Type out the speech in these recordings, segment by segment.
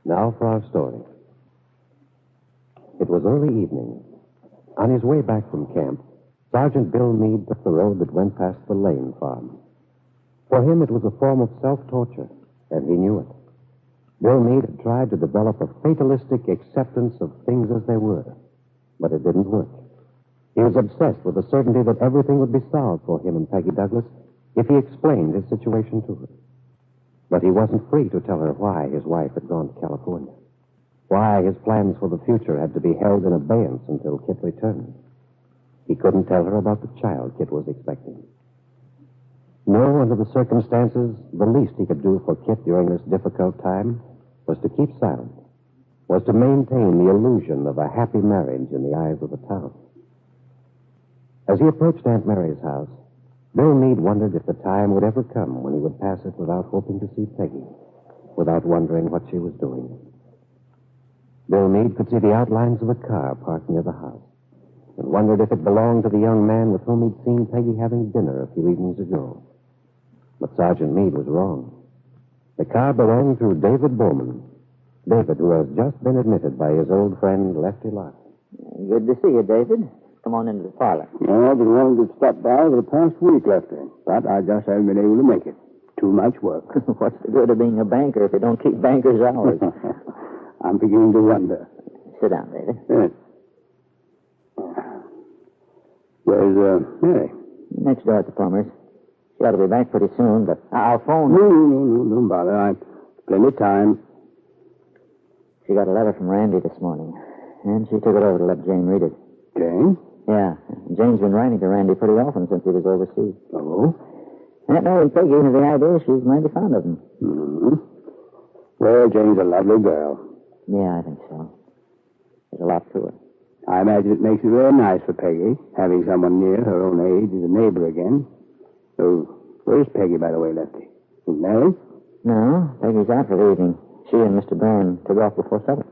Now for our story. It was early evening. On his way back from camp, Sergeant Bill Meade took the road that went past the Lane farm. For him, it was a form of self-torture, and he knew it. Bill Meade had tried to develop a fatalistic acceptance of things as they were, but it didn't work. He was obsessed with the certainty that everything would be solved for him and Peggy Douglas if he explained his situation to her. But he wasn't free to tell her why his wife had gone to California, why his plans for the future had to be held in abeyance until Kit returned. He couldn't tell her about the child Kit was expecting. No, under the circumstances, the least he could do for Kit during this difficult time was to keep silent, was to maintain the illusion of a happy marriage in the eyes of the town. As he approached Aunt Mary's house, Bill Meade wondered if the time would ever come when he would pass it without hoping to see Peggy, without wondering what she was doing. Bill Meade could see the outlines of a car parked near the house, and wondered if it belonged to the young man with whom he'd seen Peggy having dinner a few evenings ago. But Sergeant Meade was wrong. The car belonged to David Bowman, David, who has just been admitted by his old friend, Lefty Locke. Good to see you, David. Come on into the parlor. I've been wanting to stop by for the past week, Lefty, but I just haven't been able to make it. Too much work. What's the good of being a banker if you don't keep bankers' hours? I'm beginning to wonder. Sit down, David. Yes. Where's Mary? Next door at the plumber's. She ought to be back pretty soon, but I'll phone. No, don't bother. I've plenty of time. She got a letter from Randy this morning, and she took it over to let Jane read it. Jane? Yeah. Jane's been writing to Randy pretty often since he was overseas. Oh? Aunt Mary and Peggy have the idea she's mighty fond of him. Mm-hmm. Well, Jane's a lovely girl. Yeah, I think so. There's a lot to it. I imagine it makes it very nice for Peggy, having someone near her own age as a neighbor again. So, where's Peggy, by the way, Lefty? Is Mary? No, Peggy's out for the evening. She and Mr. Byrne took off before supper.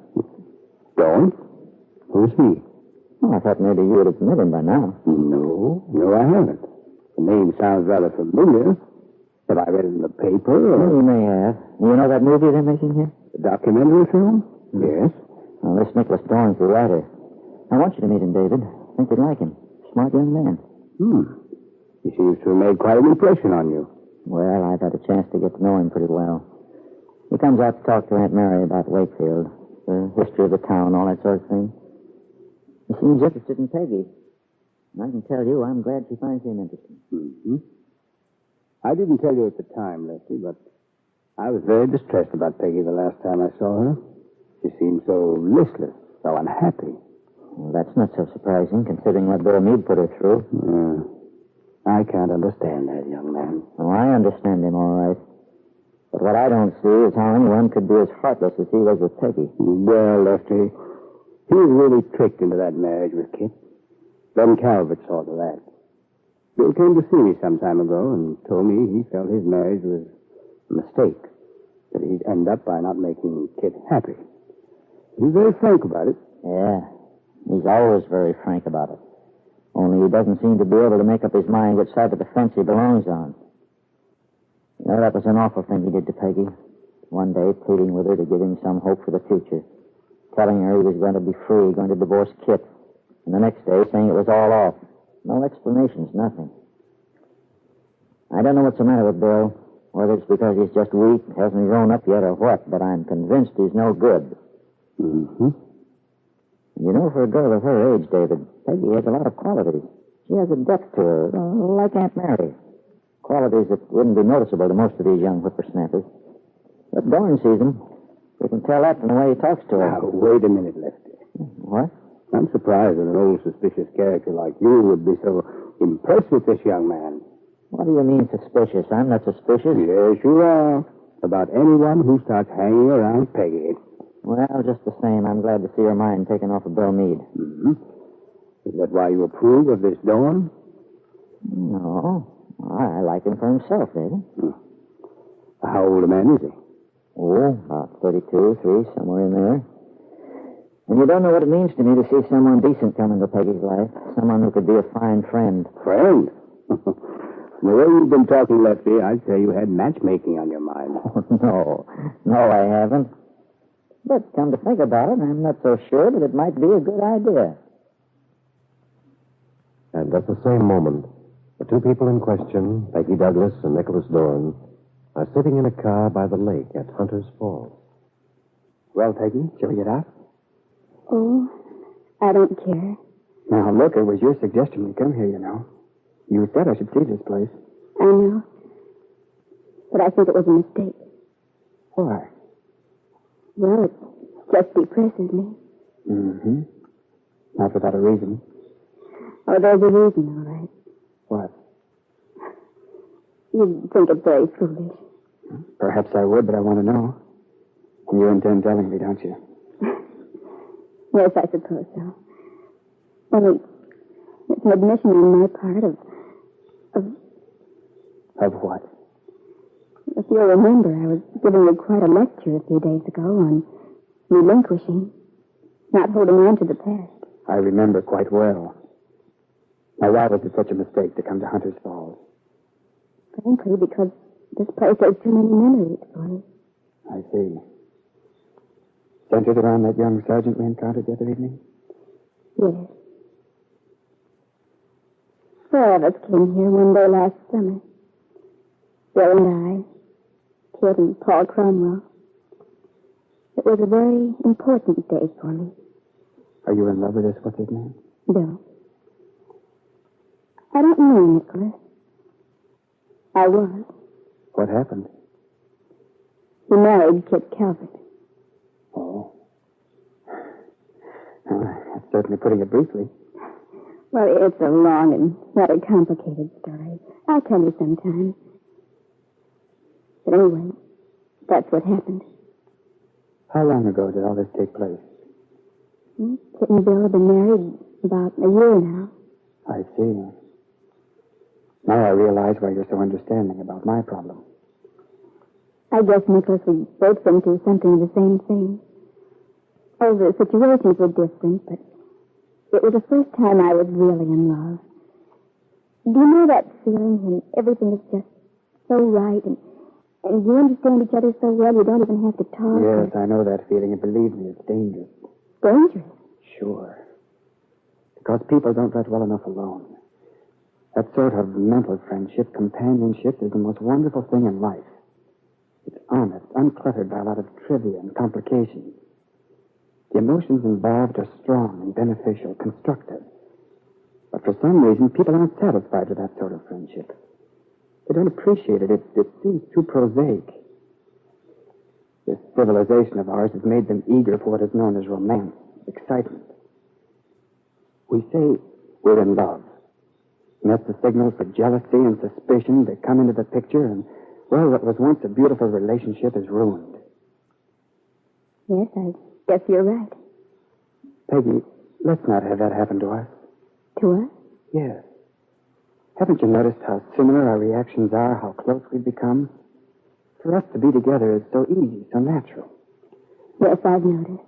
Dawn? Who's he? Well, I thought maybe you would have met him by now. No, I haven't. The name sounds rather familiar. Have I read it in the paper? Or... Well, you may have. You know that movie they're making here? The documentary film? Yes. Well, this Nicholas Dorn's the writer. I want you to meet him, David. I think you'd like him. Smart young man. He seems to have made quite an impression on you. Well, I've had a chance to get to know him pretty well. He comes out to talk to Aunt Mary about Wakefield, the history of the town, all that sort of thing. He seems interested in Peggy. And I can tell you, I'm glad she finds him interesting. Mm-hmm. I didn't tell you at the time, Lefty, but I was very distressed about Peggy the last time I saw her. She seemed so listless, so unhappy. Well, that's not so surprising, considering what Bill Meade put her through. I can't understand that, young man. Oh, I understand him, all right. But what I don't see is how anyone could be as heartless as he was with Peggy. Well, Lefty, he was really tricked into that marriage with Kit. Ben Calvert saw to that. Bill came to see me some time ago and told me he felt his marriage was a mistake, that he'd end up by not making Kit happy. He was very frank about it. Yeah, he's always very frank about it. Only he doesn't seem to be able to make up his mind which side of the fence he belongs on. You know, that was an awful thing he did to Peggy. One day, pleading with her to give him some hope for the future. Telling her he was going to be free, going to divorce Kit. And the next day, saying it was all off. No explanations, nothing. I don't know what's the matter with Bill. Whether it's because he's just weak, hasn't grown up yet, or what, but I'm convinced he's no good. Mm-hmm. You know, for a girl of her age, David, Peggy has a lot of qualities. She has a depth to her, like Aunt Mary. Qualities that wouldn't be noticeable to most of these young whippersnappers. But Dorn sees them. You can tell that from the way he talks to her. Now, wait a minute, Lefty. What? I'm surprised that an old suspicious character like you would be so impressed with this young man. What do you mean suspicious? I'm not suspicious. Yes, you are. About anyone who starts hanging around Peggy. Well, just the same, I'm glad to see your mind taken off of Bill Meade. Mm-hmm. Is that why you approve of this Dawn? No. I like him for himself, David. How old a man is he? Oh, about 32, 3, somewhere in there. And you don't know what it means to me to see someone decent come into Peggy's life. Someone who could be a fine friend. Friend? The way you've been talking, Lefty, I'd say you had matchmaking on your mind. Oh, no. No, I haven't. But come to think about it, I'm not so sure that it might be a good idea. And at the same moment, the two people in question, Peggy Douglas and Nicholas Dorn, are sitting in a car by the lake at Hunter's Falls. Well, Peggy, shall we get out? Oh, I don't care. Now, look, it was your suggestion we come here, you know. You said I should see this place. I know. But I think it was a mistake. Why? Well, it just depresses me. Mm-hmm. Not without a reason. Oh, there's a reason, all right. What? You'd think it very foolish. Perhaps I would, but I want to know. And you intend telling me, don't you? Yes, I suppose so. Only, it's an admission on my part of Of what? If you'll remember, I was giving you quite a lecture a few days ago on relinquishing, not holding on to the past. I remember quite well. Now, why was it such a mistake to come to Hunter's Falls? Frankly, because this place has too many memories for me. I see. Centered around that young sergeant we encountered the other evening? Yes. 4 of us came here one day last summer. Bill and I, Kid and Paul Cromwell. It was a very important day for me. Are you in love with this, what's his name? Bill. I don't know, Nicholas. I was. What happened? He married Kit Calvert. Oh. That's certainly putting it briefly. Well, it's a long and rather complicated story. I'll tell you sometime. But anyway, that's what happened. How long ago did all this take place? Kit and Bill have been married about a year now. I see. Now I realize why you're so understanding about my problem. I guess, Nicholas, we both been through something of the same thing. Oh, the situations were different, but it was the first time I was really in love. Do you know that feeling when everything is just so right and you understand each other so well you don't even have to talk? Yes, I know that feeling, and believe me, it's dangerous. Dangerous? Sure. Because people don't let well enough alone. That sort of mental friendship, companionship, is the most wonderful thing in life. It's honest, uncluttered by a lot of trivia and complications. The emotions involved are strong and beneficial, constructive. But for some reason, people aren't satisfied with that sort of friendship. They don't appreciate it. It seems too prosaic. This civilization of ours has made them eager for what is known as romance, excitement. We say we're in love. And that's the signal for jealousy and suspicion that come into the picture, and, well, what was once a beautiful relationship is ruined. Yes, I guess you're right. Peggy, let's not have that happen to us. To us? Yes. Haven't you noticed how similar our reactions are, how close we've become? For us to be together is so easy, so natural. Yes, I've noticed.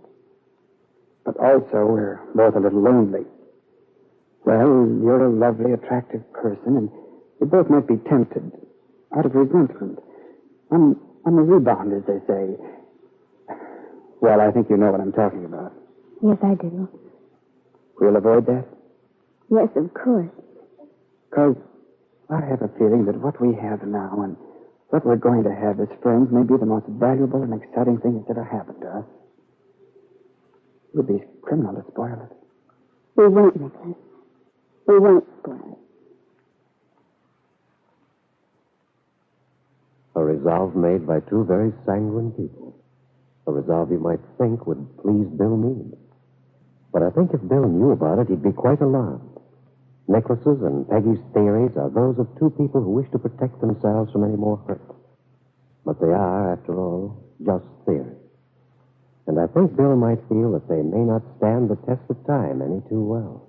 But also, we're both a little lonely. Well, you're a lovely, attractive person, and we both might be tempted, out of resentment. On the rebound, as they say. Well, I think you know what I'm talking about. Yes, I do. We'll avoid that? Yes, of course. Because I have a feeling that what we have now and what we're going to have as friends may be the most valuable and exciting thing that's ever happened to us. It would be criminal to spoil it. We won't, Nicholas. We won't spoil it. A resolve made by two very sanguine people. A resolve you might think would please Bill Meade. But I think if Bill knew about it, he'd be quite alarmed. Nicholas's and Peggy's theories are those of two people who wish to protect themselves from any more hurt. But they are, after all, just theories. And I think Bill might feel that they may not stand the test of time any too well.